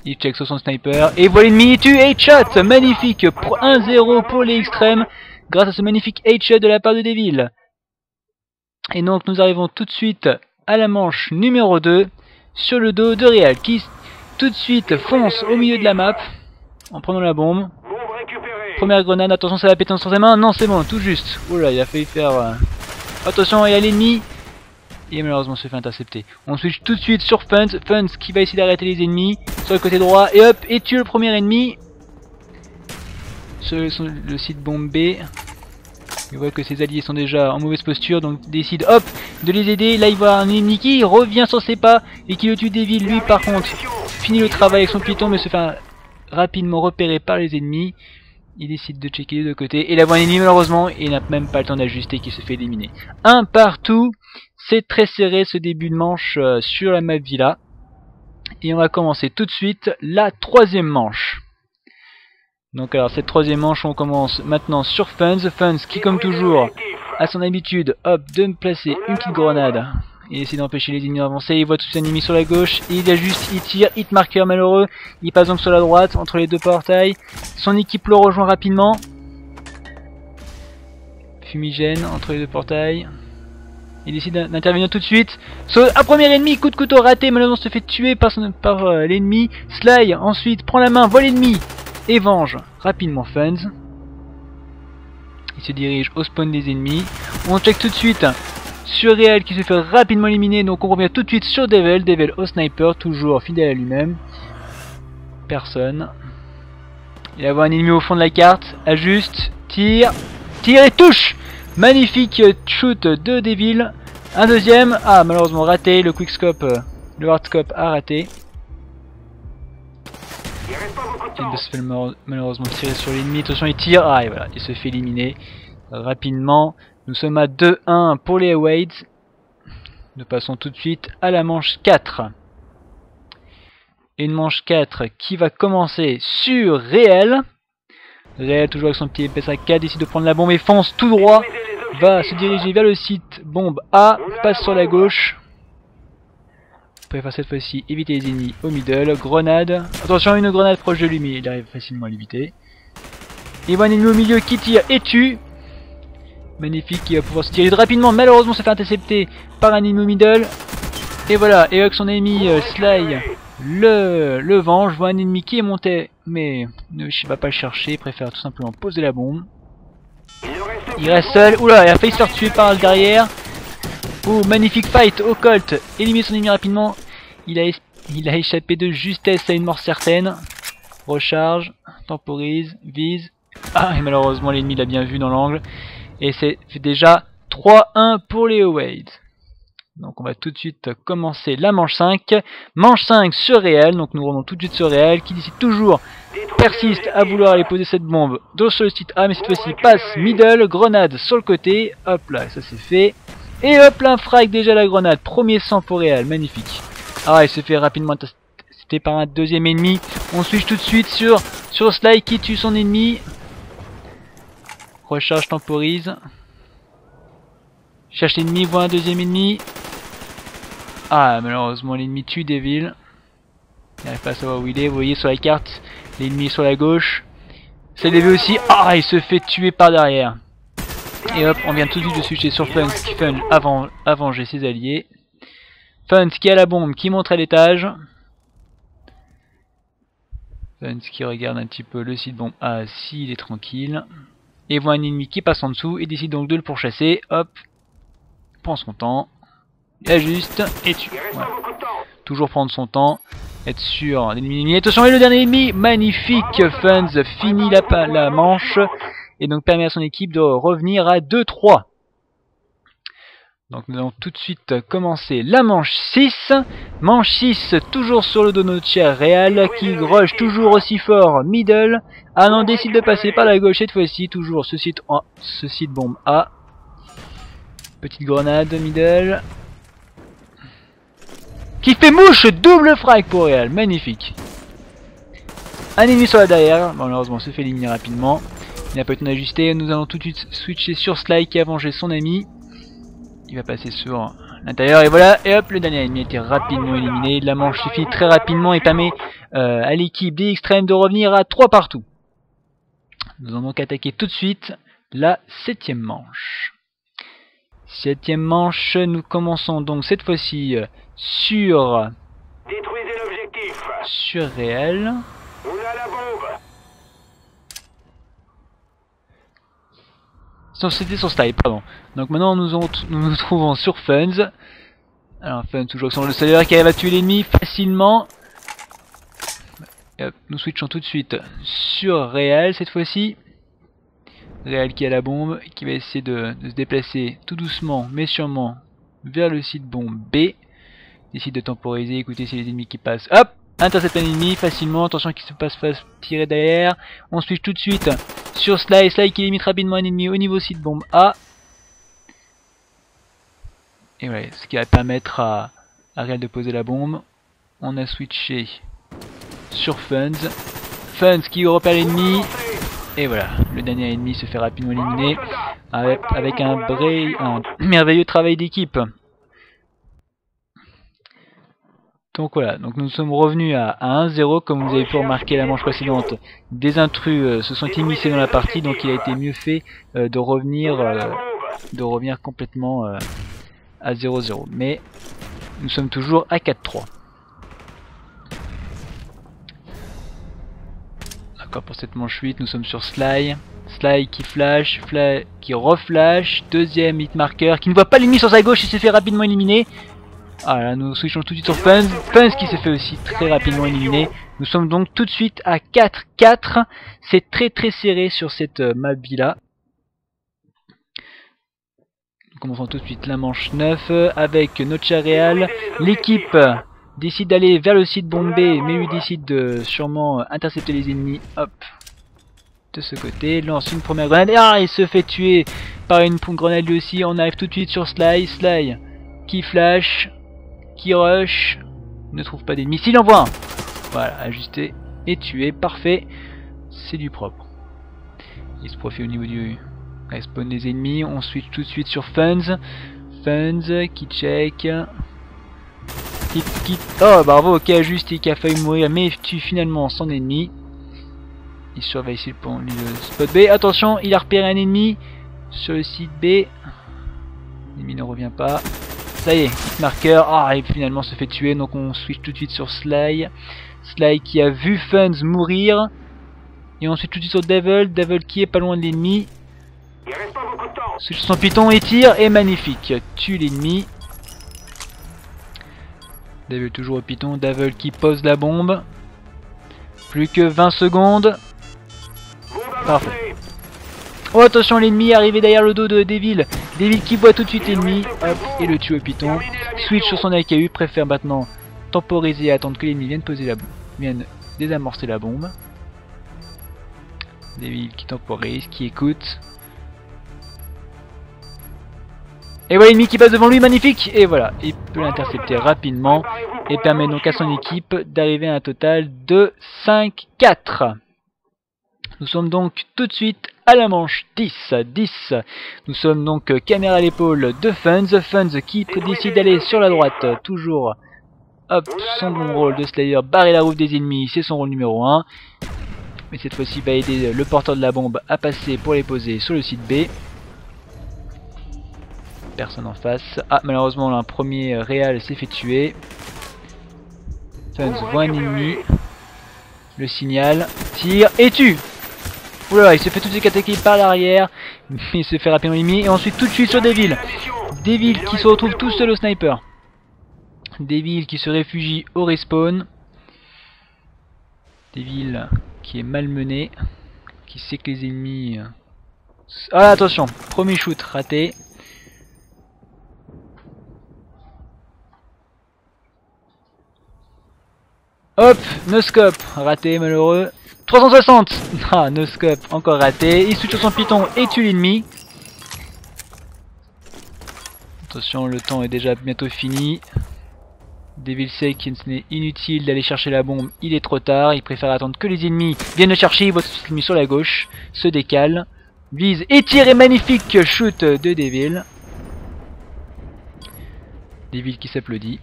A: Il check sur son sniper. Et voilà l'ennemi, il tue, headshot. Magnifique, 1-0 pour les extrêmes. Grâce à ce magnifique headshot de la part de Devil. Et donc nous arrivons tout de suite à la manche numéro 2. Sur le dos de Real. Qui tout de suite fonce au milieu de la map. En prenant la bombe. Première grenade, attention ça va péter sur ses mains. Non c'est bon, tout juste. Oula, il a failli faire... Attention, il y a l'ennemi. Et malheureusement se fait intercepter. On switch tout de suite sur Funz. Funz qui va essayer d'arrêter les ennemis. Sur le côté droit. Et hop, et tue le premier ennemi. Sur le site bombe B. Il voit que ses alliés sont déjà en mauvaise posture. Donc décide hop de les aider. Là il voit un ennemi qui revient sur ses pas. Et qui le tue. Devil lui par contre finit le travail avec son piton. Mais se fait rapidement repérer par les ennemis. Il décide de checker les deux côtés. Et là voit un ennemi malheureusement. Et il n'a même pas le temps d'ajuster qui se fait éliminer. Un partout. C'est très serré ce début de manche sur la map Villa. Et on va commencer tout de suite la troisième manche. Donc alors cette troisième manche on commence maintenant sur Funz. Funz qui comme toujours a son habitude hop de me placer une petite grenade. Il essaie d'empêcher les ennemis d'avancer. Il voit tous ses ennemis sur la gauche. Il ajuste, il tire, hit marqueur malheureux. Il passe donc sur la droite entre les deux portails. Son équipe le rejoint rapidement. Fumigène entre les deux portails. Il décide d'intervenir tout de suite. Un premier ennemi, coup de couteau raté, malheureusement se fait tuer par l'ennemi. Sly ensuite prend la main, voit l'ennemi et venge rapidement Funz. Il se dirige au spawn des ennemis. On check tout de suite sur Real qui se fait rapidement éliminer. Donc on revient tout de suite sur Devil. Devil au sniper, toujours fidèle à lui-même. Personne. Il va avoir un ennemi au fond de la carte. Ajuste, tire et touche. Magnifique shoot de Devil. Un deuxième. Ah, malheureusement raté. Le quickscope, le hardscope a raté. Il se fait malheureusement tirer sur l'ennemi. Attention, il tire. Ah, et voilà, il se fait éliminer rapidement. Nous sommes à 2-1 pour les Awaids. Nous passons tout de suite à la manche 4. Et une manche 4 qui va commencer sur Réel. Réel, toujours avec son petit PS4, décide de prendre la bombe et fonce tout droit. Va se diriger vers le site bombe A, passe sur la gauche. On préfère cette fois-ci éviter les ennemis au middle. Grenade. Attention, une grenade proche de lui, mais il arrive facilement à l'éviter. Il voit un ennemi au milieu qui tire et tue. Magnifique, il va pouvoir se tirer rapidement. Malheureusement, se fait intercepter par un ennemi au middle. Et voilà, et avec son ennemi Sly le venge. Voit un ennemi qui est monté, mais ne va pas le chercher. Il préfère tout simplement poser la bombe. Il reste seul. Oula, il a failli se faire tuer par derrière. Oh, magnifique fight au Colt. Élimine son ennemi rapidement. Il a échappé de justesse à une mort certaine. Recharge, temporise, vise. Ah, et malheureusement l'ennemi l'a bien vu dans l'angle. Et c'est déjà 3-1 pour les Awaids. Donc on va tout de suite commencer la manche 5. Manche 5 sur Réel. Donc nous revenons tout de suite sur Réel qui d'ici toujours persiste à vouloir aller poser cette bombe sur le site A. Mais cette fois-ci passe middle, grenade sur le côté. Hop là, ça c'est fait. Et hop là, un frag déjà la grenade. Premier sang pour Réel, magnifique. Ah, il se fait rapidement intercepter par un deuxième ennemi. On switch tout de suite sur Sly qui tue son ennemi. Recharge, temporise. Cherche l'ennemi, voit un deuxième ennemi. Ah, malheureusement l'ennemi tue Devil. Il n'arrive pas à savoir où il est. Vous voyez sur la carte, l'ennemi est sur la gauche. C'est Devil aussi. Ah, il se fait tuer par derrière. Et hop, on vient tout de suite de switcher sur Funz qui fait venger ses alliés. Funz qui a la bombe, qui monte à l'étage. Funz qui regarde un petit peu le site bombe. Ah, si, il est tranquille. Et voit un ennemi qui passe en dessous et décide donc de le pourchasser. Hop, prend son temps, ajuste et tue. Voilà. Toujours prendre son temps, être sûr d'éliminer. Attention, et le dernier ennemi, magnifique. Funz finit la manche et donc permet à son équipe de revenir à 2-3. Donc nous allons tout de suite commencer la manche 6. Manche 6, toujours sur le dos de notre cher Real, qui rush toujours aussi fort middle. Ah non, décide de passer par la gauche cette fois-ci, toujours ce site bombe A. Petite grenade middle. Qui fait mouche, double frag pour Real, magnifique. Un ennemi sur la derrière, bon, malheureusement se fait éliminer rapidement. Il n'a pas eu le temps d'ajuster, nous allons tout de suite switcher sur Sly qui a vengé son ami. Il va passer sur l'intérieur et voilà, et hop, le dernier ennemi a été rapidement éliminé. La manche se finit très rapidement et permet à l'équipe des Extrêmes de revenir à 3 partout. Nous allons donc attaquer tout de suite la 7ème manche. 7ème manche, nous commençons donc cette fois-ci sur Real. C'était sur Sly, pardon. Donc maintenant nous nous trouvons sur Funz. Alors Funz toujours sur le salaire qui arrive à tuer l'ennemi facilement. Et hop, nous switchons tout de suite sur Real cette fois-ci. Real qui a la bombe, qui va essayer de se déplacer tout doucement mais sûrement vers le site bombe B. Décide de temporiser, écouter si les ennemis qui passent. Hop, intercepte un ennemi facilement, attention qu'il se passe tirer derrière. On switch tout de suite sur Sly, Sly qui limite rapidement un ennemi au niveau site bombe A. Et voilà, ce qui va permettre à Real de poser la bombe. On a switché sur Funz. Funz qui repère l'ennemi. Et voilà, le dernier ennemi se fait rapidement éliminer avec un merveilleux travail d'équipe. Donc voilà, donc nous sommes revenus à 1-0 comme vous avez pu remarquer la manche précédente. Des intrus se sont immiscés dans la partie, donc il a été mieux fait de revenir complètement à 0-0. Mais nous sommes toujours à 4-3. D'accord, pour cette manche 8, nous sommes sur Sly. Sly qui flash, qui reflash. Deuxième hitmarker qui ne voit pas l'ennemi sur sa gauche et se fait rapidement éliminer. Ah là, nous switchons tout de suite sur Funz. Funz qui se fait aussi très rapidement éliminer. Nous sommes donc tout de suite à 4-4. C'est très très serré sur cette map là. Nous commençons tout de suite la manche 9 avec notre cher Real. L'équipe décide d'aller vers le site bombe B, mais lui décide de sûrement intercepter les ennemis. Hop, de ce côté, lance une première grenade. Ah, il se fait tuer par une grenade lui aussi. On arrive tout de suite sur Sly. Sly qui flash, qui rush, ne trouve pas d'ennemis. S'il envoie un, voilà, ajusté et tué, parfait, c'est du propre. Il se profile au niveau du respawn des ennemis. On switch tout de suite sur Funz. Funz qui check. Oh bravo, qui ajuste et qui a failli mourir, mais tue finalement son ennemi. Il surveille ici le spot B. Attention, il a repéré un ennemi sur le site B. L'ennemi ne revient pas. Ça y est, marqueur. Ah, et finalement se fait tuer. Donc on switch tout de suite sur Sly. Sly qui a vu Funz mourir. Et on switch tout de suite sur Devil. Devil qui est pas loin de l'ennemi. Switch son piton et tire. Et magnifique. Tue l'ennemi. Devil toujours au piton. Devil qui pose la bombe. Plus que 20 secondes. Parfait. Oh attention, l'ennemi est arrivé derrière le dos de Devil. Devil qui voit tout de suite l'ennemi, hop, et le tue au piton. Switch sur son AKU, préfère maintenant temporiser et attendre que l'ennemi vienne désamorcer la bombe. Devil qui temporise, qui écoute. Et voilà l'ennemi qui passe devant lui, magnifique. Et voilà, il peut l'intercepter rapidement et permet donc à son équipe d'arriver à un total de 5-4. Nous sommes donc tout de suite à la manche 10. Nous sommes donc caméra à l'épaule de Funz. Funz qui décide d'aller sur la droite, toujours. Hop, son bon rôle de Slayer, barrer la route des ennemis, c'est son rôle numéro 1. Mais cette fois-ci va aider le porteur de la bombe à passer pour les poser sur le site B. Personne en face. Ah, malheureusement, un premier réal s'est fait tuer. Funz voit un ennemi. Le signal, tire et tue. Oula, il se fait tout de suite attaquer par l'arrière. Mais il se fait rapidement éliminer. Et ensuite tout de suite sur Devil. Devil qui se retrouve tout seul au sniper. Devil qui se réfugie au respawn. Devil qui est malmené. Qui sait que les ennemis... Ah attention, premier shoot raté. Hop, no scope, raté malheureux. 360. Ah, no scope, encore raté. Il switch sur son piton et tue l'ennemi. Attention, le temps est déjà bientôt fini. Devil sait qu'il n'est inutile d'aller chercher la bombe, il est trop tard, il préfère attendre que les ennemis viennent le chercher, il voit son ennemi sur la gauche, se décale, vise et tire, et magnifique shoot de Devil. Devil qui s'applaudit.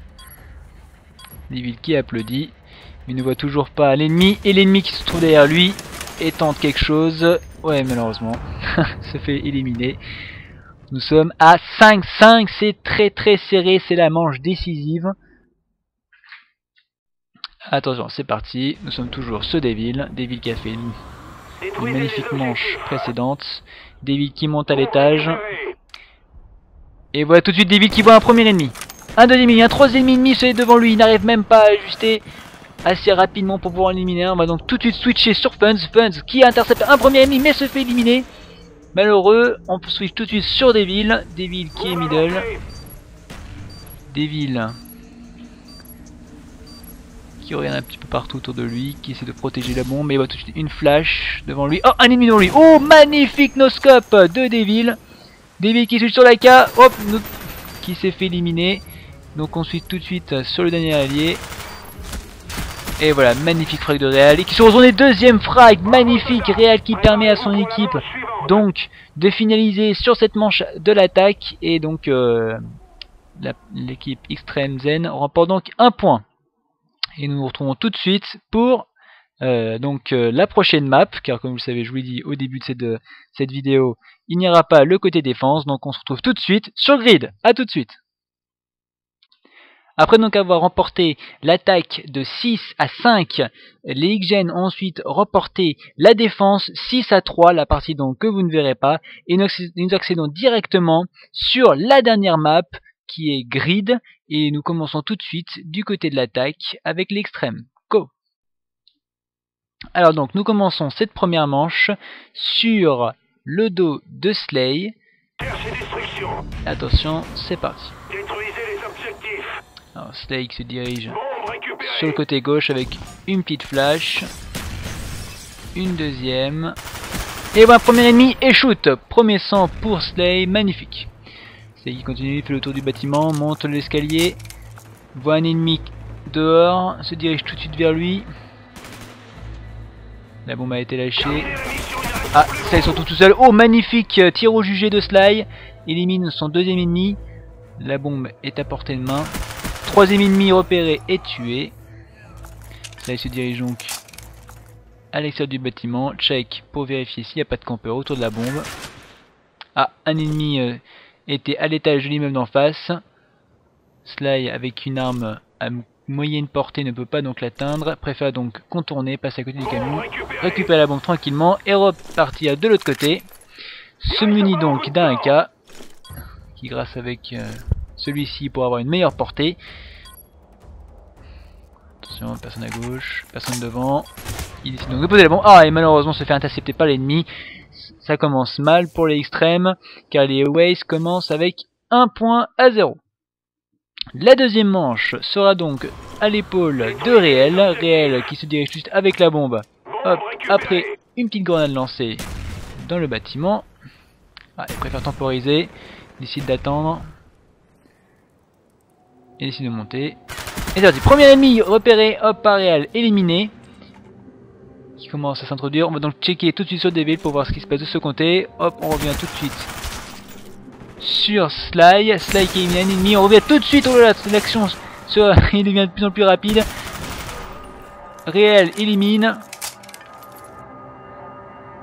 A: Devil qui applaudit, mais ne voit toujours pas l'ennemi, et l'ennemi qui se trouve derrière lui et tente quelque chose. Ouais, malheureusement, se fait éliminer. Nous sommes à 5-5, c'est très serré, c'est la manche décisive. Attention, c'est parti, nous sommes toujours ce Devil. Devil qui a fait une magnifique manche précédente. Devil qui monte à l'étage. Et voilà tout de suite Devil qui voit un premier ennemi. Un deuxième ennemi, un troisième ennemi se est devant lui. Il n'arrive même pas à ajuster assez rapidement pour pouvoir éliminer. On va donc tout de suite switcher sur Funz. Funz qui intercepte un premier ennemi mais se fait éliminer. Malheureux, on switch tout de suite sur Devil. Devil qui est middle. Devil qui regarde un petit peu partout autour de lui, qui essaie de protéger la bombe, mais il voit tout de suite une flash devant lui. Oh, un ennemi devant lui. Oh, magnifique no-scope de Devil. Devil qui switch sur la K, hop, qui s'est fait éliminer. Donc on suit tout de suite sur le dernier allié. Et voilà, magnifique frag de Real. Et qui se retourne deuxième frag, magnifique Real qui permet à son équipe donc de finaliser sur cette manche de l'attaque. Et donc l'équipe Extreme Zen remporte donc un point. Et nous nous retrouvons tout de suite pour la prochaine map, car comme vous le savez, je vous l'ai dit au début de cette vidéo, il n'y aura pas le côté défense, donc on se retrouve tout de suite sur Grid. A tout de suite. Après donc avoir remporté l'attaque de 6-5, les XGen ont ensuite remporté la défense 6-3, la partie donc que vous ne verrez pas, et nous accédons directement sur la dernière map, qui est Grid, et nous commençons tout de suite du côté de l'attaque avec l'extrême. Go! Alors donc nous commençons cette première manche sur le dos de Slay. Attention, c'est parti. Alors Slay qui se dirige sur le côté gauche avec une petite flash, une deuxième, et voilà, premier ennemi et shoot. Premier sang pour Slay, magnifique. Slay qui continue, fait le tour du bâtiment, monte l'escalier, voit un ennemi dehors, se dirige tout de suite vers lui. La bombe a été lâchée. Ah, Sly se retrouve tout seul. Oh, magnifique tir au jugé de Sly. Élimine son deuxième ennemi. La bombe est à portée de main. Troisième ennemi repéré et tué. Sly se dirige donc à l'extérieur du bâtiment. Check pour vérifier s'il n'y a pas de campeur autour de la bombe. Ah, un ennemi était à l'étage de l'immeuble d'en face. Sly avec une arme à moyenne portée ne peut pas donc l'atteindre, préfère donc contourner, passer à côté du camion, récupérer la bombe tranquillement et repartir de l'autre côté. Se munit donc d'un AK qui grâce avec celui-ci pour avoir une meilleure portée. Attention, personne à gauche, personne devant. Il décide donc de poser la bombe. Ah, et malheureusement se fait intercepter par l'ennemi. Ça commence mal pour les extrêmes car les Aways commencent avec 1-0. La deuxième manche sera donc à l'épaule de Réel. Réel qui se dirige juste avec la bombe. Hop, après une petite grenade lancée dans le bâtiment. Ah, il préfère temporiser. Il décide d'attendre. Il décide de monter. Et c'est parti. Premier ennemi repéré, hop, par Réel, éliminé. qui commence à s'introduire. On va donc checker tout de suite sur Devil pour voir ce qui se passe de ce côté. Hop, on revient tout de suite sur Sly. Sly qui élimine un ennemi. On revient tout de suite. Oh là là, l'action il devient de plus en plus rapide. Réel élimine.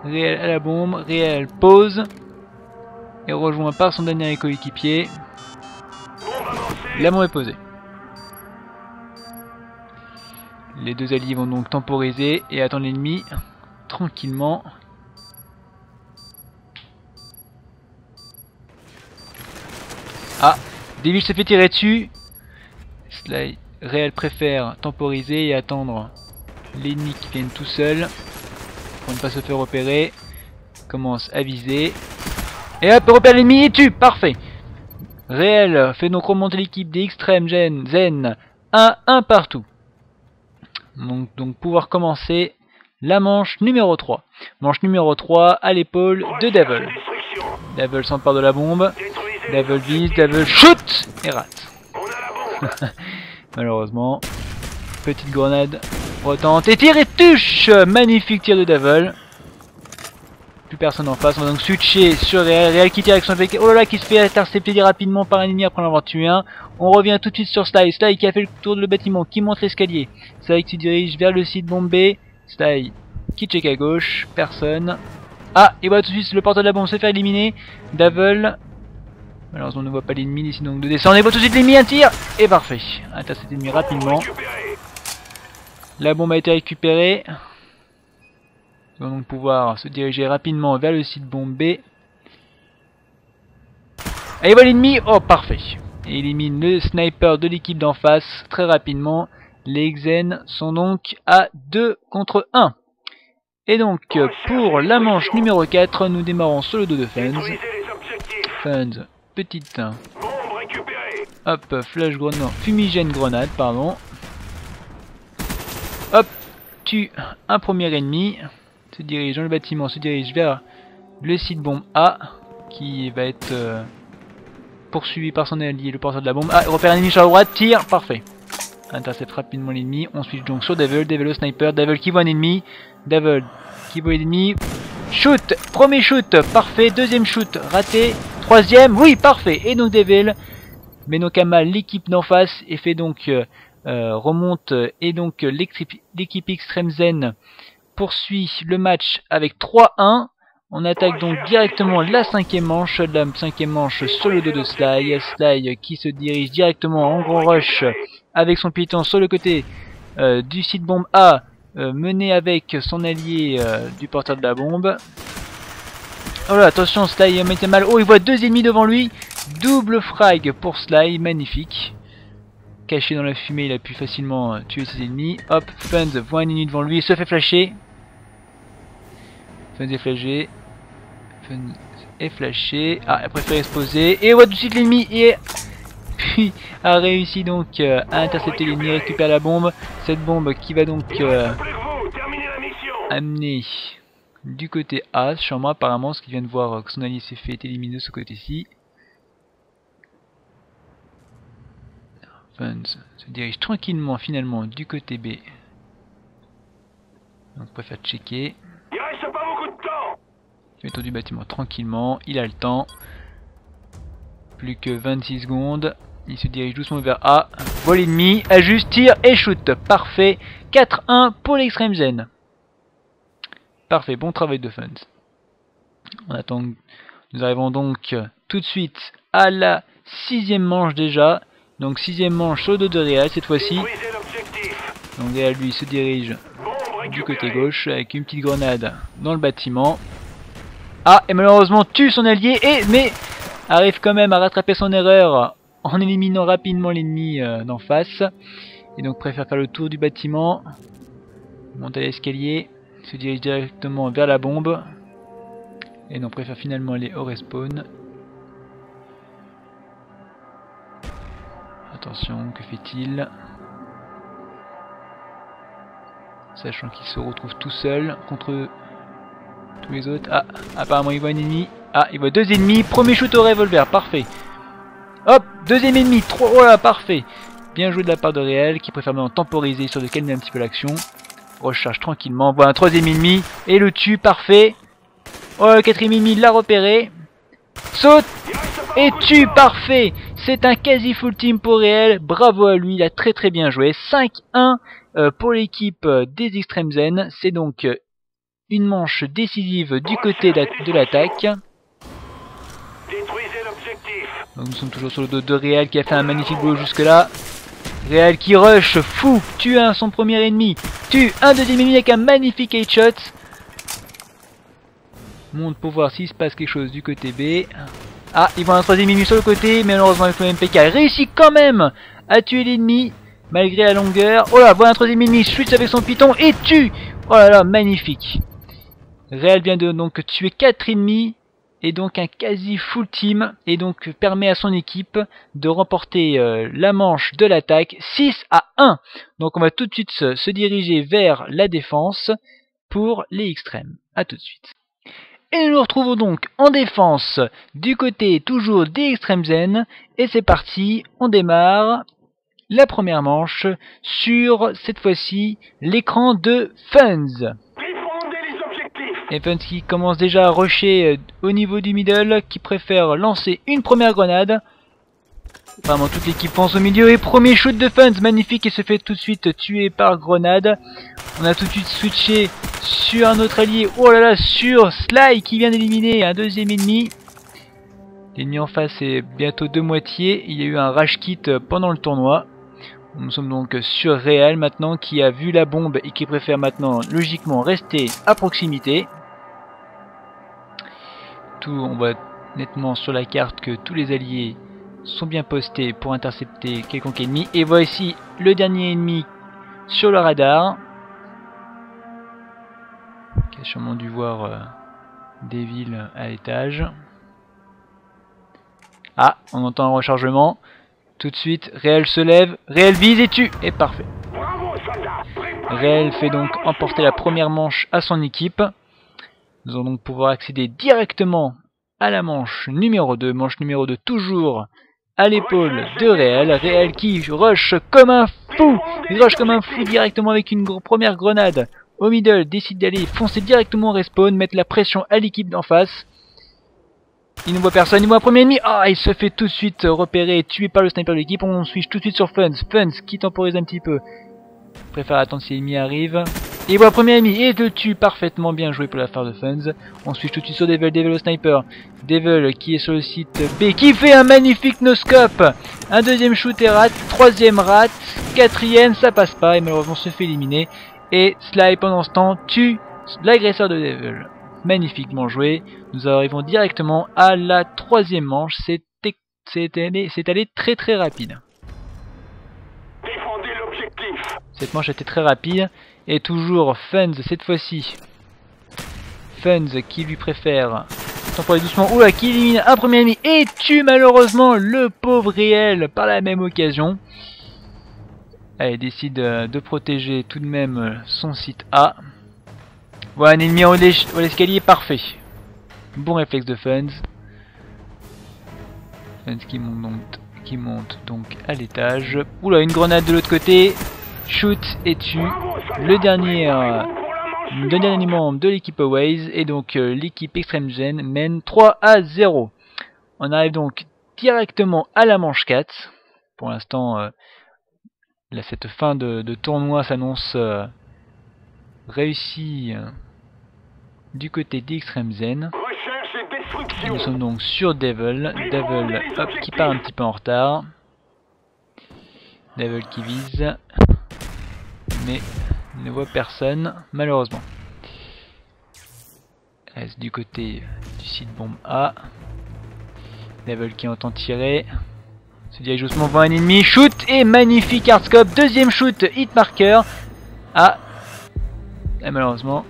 A: Réel à la bombe. Réel pose. Et rejoint par son dernier coéquipier. La bombe est posée. Les deux alliés vont donc temporiser et attendre l'ennemi tranquillement. Ah, Devil se fait tirer dessus. Sly Réel préfère temporiser et attendre l'ennemi qui vienne tout seul pour ne pas se faire repérer. Commence à viser. Et hop, repère l'ennemi et tue. Parfait. Réel fait donc remonter l'équipe des Extreme Zen 1 partout. Donc pouvoir commencer la manche numéro 3. Manche numéro 3 à l'épaule de Devil. Devil s'empare de la bombe. Devil vise, Devil shoot et rate. Malheureusement. Petite grenade retente et tire et touche. Magnifique tir de Devil. Plus personne en face. On va donc switcher sur Réel. Réel qui tire avec son PK. Oh là là, qui se fait intercepter rapidement par un ennemi après en avoir tué un. On revient tout de suite sur Sly. Sly qui a fait le tour du bâtiment, qui monte l'escalier. Sly qui se dirige vers le site bombe B. Sly qui check à gauche. Personne. Ah, et voilà tout de suite le porteur de la bombe se faire éliminer. Devil. Malheureusement on ne voit pas l'ennemi, décide donc de descendre. Et voit tout de suite l'ennemi, un tir. Et parfait. Intercepté l'ennemi rapidement. La bombe a été récupérée. Nous allons donc pouvoir se diriger rapidement vers le site bombe B. Et il voit l'ennemi. Oh, parfait. Et il élimine le sniper de l'équipe d'en face très rapidement. Les Xen sont donc à 2 contre 1. Et donc, pour la manche numéro 4, nous démarrons sur le dos de Funz. Funz, petite. Hop, flash grenade, non, fumigène grenade, pardon. Hop, tue un premier ennemi. Se dirige dans le bâtiment, se dirige vers le site bombe A qui va être poursuivi par son allié, le porteur de la bombe. Ah, repère un ennemi sur la droite, tire, parfait. Intercepte rapidement l'ennemi. On switch donc sur Devil, Devil au sniper, Devil qui voit un ennemi, Devil qui voit l'ennemi. Shoot, premier shoot, parfait, deuxième shoot, raté, troisième, oui, parfait. Et donc Devil met donc à mal l'équipe d'en face et fait donc remonte et donc l'équipe Extreme Zen poursuit le match avec 3-1. On attaque donc directement la cinquième manche sur le dos de Sly. Sly qui se dirige directement en gros rush avec son piton sur le côté du site bombe A, mené avec son allié du porteur de la bombe. Oh là, attention, Sly mettait mal. Oh, il voit deux ennemis devant lui. Double frag pour Sly, magnifique. Caché dans la fumée, il a pu facilement tuer ses ennemis. Hop, Funz voit un ennemi devant lui, se fait flasher. Funz est flashé. Funz est flashé. Ah, il a préféré se poser. Et on voit tout de suite l'ennemi. Et puis a réussi donc à intercepter l'ennemi, récupère la bombe. Cette bombe qui va donc amener du côté A, chambre apparemment, ce qu'il vient de voir que son allié s'est fait éliminer de ce côté-ci. Funz se dirige tranquillement finalement du côté B. Donc on préfère checker.
B: Il reste pas beaucoup de temps.
A: Il fait tour du bâtiment tranquillement, il a le temps. Plus que 26 secondes. Il se dirige doucement vers A. Voit l'ennemi, ajuste, tire et shoot. Parfait. 4-1 pour l'Extreme Zen. Parfait, bon travail de Funz. On attend. Nous arrivons donc tout de suite à la 6ème manche déjà. Donc 6ème manche sur le dos de Réal cette fois-ci. Donc Réal lui se dirige du côté gauche avec une petite grenade dans le bâtiment. Ah, et malheureusement tue son allié mais arrive quand même à rattraper son erreur en éliminant rapidement l'ennemi d'en face. Et donc préfère faire le tour du bâtiment, monte à l'escalier, se dirige directement vers la bombe. Et donc préfère finalement aller au respawn. Attention, que fait-il? Sachant qu'il se retrouve tout seul contre tous les autres. Ah, apparemment il voit un ennemi. Ah, il voit deux ennemis. Premier shoot au revolver, parfait. Hop, deuxième ennemi. Oh là, parfait. Bien joué de la part de Réel qui préfère maintenant temporiser sur de calmer un petit peu l'action. recharge tranquillement, voit un troisième ennemi et le tue, parfait. Oh, le quatrième ennemi l'a repéré. Saute et tue, parfait. C'est un quasi full team pour Réel, bravo à lui, il a très très bien joué. 5-1 pour l'équipe des Extreme Zen, c'est donc une manche décisive du côté de l'attaque. Nous sommes toujours sur le dos de Réel qui a fait un magnifique boulot jusque là. Réel qui rush, fou, tue son premier ennemi, tue un deuxième ennemi avec un magnifique headshot. Monte pour voir s'il se passe quelque chose du côté B. Ah, il voit un troisième ennemi sur le côté, mais malheureusement avec le MPK, il réussit quand même à tuer l'ennemi, malgré la longueur. Oh là, voit un troisième ennemi, switch avec son piton et tue. Oh là là, magnifique. Réel vient de donc tuer 4 ennemis, et donc un quasi full team, et donc permet à son équipe de remporter la manche de l'attaque 6-1. Donc on va tout de suite se diriger vers la défense pour les extrêmes. A tout de suite. Et nous nous retrouvons donc en défense du côté toujours des Extreme Zen. Et c'est parti, on démarre la première manche sur cette fois-ci l'écran de Funz. Et Funz qui commence déjà à rusher au niveau du middle, qui préfère lancer une première grenade. Vraiment toute l'équipe pense au milieu et premier shoot de Funz, magnifique, et se fait tout de suite tuer par grenade. On a tout de suite switché sur un autre allié, oh là là, sur Sly qui vient d'éliminer un deuxième ennemi. L'ennemi en face est bientôt de moitié, il y a eu un rage kit pendant le tournoi. Nous sommes donc sur Réel maintenant qui a vu la bombe et qui préfère maintenant logiquement rester à proximité. On voit nettement sur la carte que tous les alliés sont bien postés pour intercepter quelconque ennemi. Et voici le dernier ennemi sur le radar, qui a sûrement dû voir Devil à l'étage. Ah, on entend un rechargement. Tout de suite, Réel se lève, Réel vise et tue. Et parfait. Réel fait donc emporter la première manche à son équipe. Nous allons donc pouvoir accéder directement à la manche numéro 2. Manche numéro 2 toujours à l'épaule de Réel. Réel qui rush comme un fou. Il rush comme un fou directement avec une première grenade au middle. Décide d'aller foncer directement au respawn, mettre la pression à l'équipe d'en face. Il ne voit personne, il voit un premier ennemi. Ah, il se fait tout de suite repérer et tuer par le sniper de l'équipe. On switch tout de suite sur Funz. Funz qui temporise un petit peu. Préfère attendre si l'ennemi arrive. Et il voit un premier ennemi et le tue parfaitement, bien joué pour la part de Funz. On switch tout de suite sur Devil, Devil au sniper. Devil qui est sur le site B, qui fait un magnifique no-scope. Un deuxième shoot et rate, troisième rate, quatrième, ça passe pas et malheureusement se fait éliminer. Et Sly pendant ce temps tue l'agresseur de Devil. Magnifiquement joué. Nous arrivons directement à la troisième manche. C'est allé très très rapide. Cette manche était très rapide. Et toujours Funz cette fois-ci. Funz qui lui préfère temporiser doucement. Oula, qui élimine un premier ennemi et tue malheureusement le pauvre Réel par la même occasion. Elle décide de protéger tout de même son site A. Voilà un ennemi en haut de l'escalier, parfait. Bon réflexe de Funz. Funz qui monte donc à l'étage. Oula, une grenade de l'autre côté. Shoot et tue le dernier membre de l'équipe Waze. Et donc l'équipe Extreme Zen mène 3-0. On arrive donc directement à la manche 4. Pour l'instant, cette fin de tournoi s'annonce réussie du côté d'Extreme Zen. Nous sommes donc sur Devil. Devil hop, qui part un petit peu en retard. Devil qui vise. Mais il ne voit personne, malheureusement. Reste du côté du site bombe A. Devil qui entend tirer. Se dirige doucement vers un ennemi. Shoot et magnifique hardscope. Deuxième shoot, hit marker. Ah. Et malheureusement,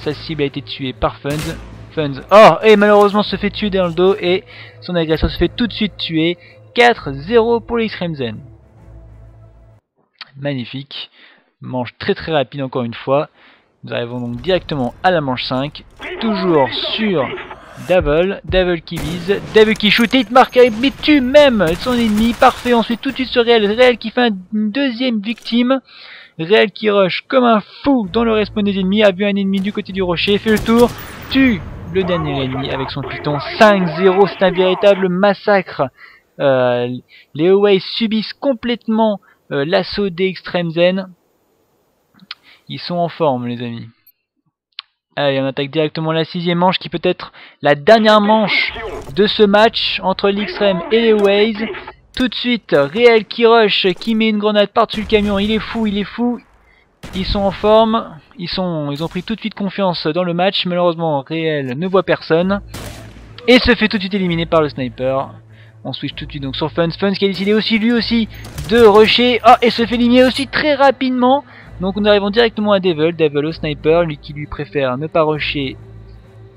A: sa cible a été tuée par Funz. Funz. Oh, et malheureusement se fait tuer dans le dos. Et son agresseur se fait tout de suite tuer. 4-0 pour les Extreme Zen. Magnifique. Manche très très rapide encore une fois. Nous arrivons donc directement à la manche 5. Toujours sur Devil. Devil qui vise. Devil qui shoot. Hit marker. Mais tue même son ennemi. Parfait. Ensuite tout de suite sur Réel. Réel qui fait une deuxième victime. Réel qui rush comme un fou dans le respawn des ennemis, a vu un ennemi du côté du rocher, fait le tour, tue le dernier ennemi avec son python. 5-0, c'est un véritable massacre. Les Away subissent complètement l'assaut des Extreme Zen. Ils sont en forme, les amis. Allez, on attaque directement la 6ème manche, qui peut être la dernière manche de ce match entre l'Extreme et les Ways. Tout de suite, Réel qui rush, qui met une grenade par-dessus le camion. Il est fou, il est fou. Ils sont en forme. Ils ont pris tout de suite confiance dans le match. Malheureusement, Réel ne voit personne. Et se fait tout de suite éliminer par le sniper. On switch tout de suite donc sur Funs. Funs qui a décidé aussi, lui aussi, de rusher. Oh, et se fait éliminer aussi très rapidement. Donc nous arrivons directement à Devil. Devil au sniper, lui qui lui préfère ne pas rusher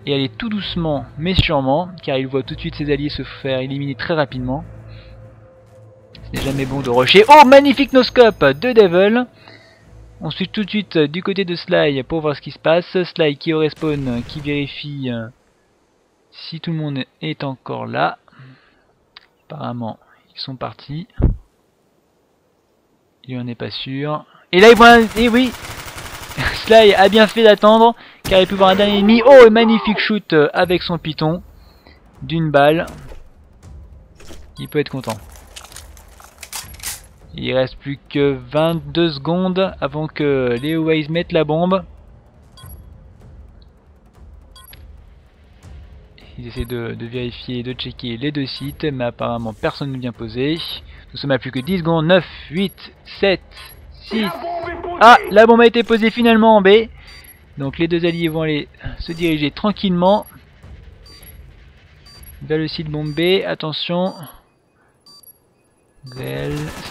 A: et aller tout doucement mais sûrement, car il voit tout de suite ses alliés se faire éliminer très rapidement. Ce n'est jamais bon de rusher. Oh, magnifique no-scope de Devil. On switch tout de suite du côté de Sly pour voir ce qui se passe. Sly qui au respawn, qui vérifie si tout le monde est encore là. Apparemment, ils sont partis. Il en est pas sûr. Et là, il voit un... Et oui, Sly a bien fait d'attendre, car il peut voir un dernier ennemi. Oh, magnifique shoot avec son python d'une balle. Il peut être content. Il reste plus que 22 secondes avant que les Waze mettent la bombe. Ils essaient de vérifier, de checker les deux sites, mais apparemment personne ne vient poser. Nous sommes à plus que 10 secondes. 9, 8, 7, 6... Ah, la bombe a été posée finalement en B. Donc les deux alliés vont aller se diriger tranquillement vers le site bombe B. Attention.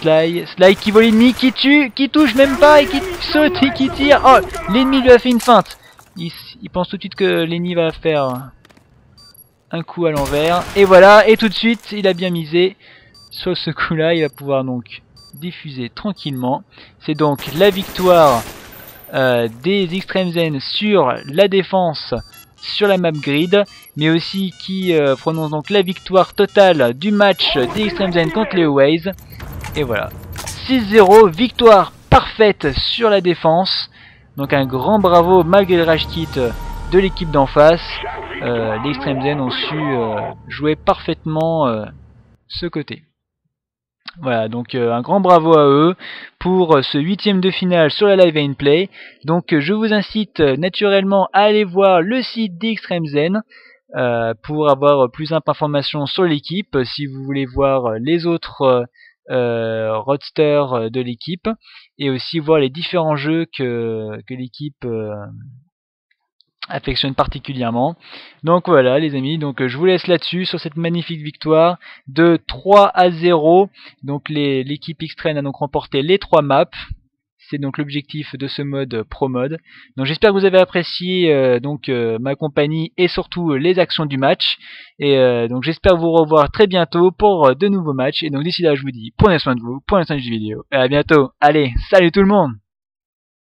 A: Sly qui vole l'ennemi, qui tue, qui touche même pas et qui saute et qui tire. Oh, l'ennemi lui a fait une feinte. Il pense tout de suite que l'ennemi va faire un coup à l'envers. Et voilà, et tout de suite, il a bien misé sur ce coup-là. Il va pouvoir donc diffuser tranquillement. C'est donc la victoire des Extreme Zen sur la défense sur la map grid, mais aussi qui prononce donc la victoire totale du match des Extreme Zen contre les Waze. Et voilà, 6-0, victoire parfaite sur la défense. Donc un grand bravo malgré le rage kit de l'équipe d'en face. Les Extreme Zen ont su jouer parfaitement ce côté. Voilà, donc un grand bravo à eux pour ce 8ème de finale sur la live and play. Donc je vous incite naturellement à aller voir le site d'Extreme Zen pour avoir plus d'informations sur l'équipe, si vous voulez voir les autres roadsters de l'équipe, et aussi voir les différents jeux que l'équipe affectionne particulièrement. Donc voilà les amis, donc je vous laisse là-dessus sur cette magnifique victoire de 3-0. Donc l'équipe Extreme a donc remporté les 3 maps. C'est donc l'objectif de ce mode Pro Mode. Donc j'espère que vous avez apprécié ma compagnie et surtout les actions du match. Et donc j'espère vous revoir très bientôt pour de nouveaux matchs. Et donc d'ici là je vous dis prenez soin de vous, prenez soin de la vidéo. Et à bientôt. Allez, salut tout le monde!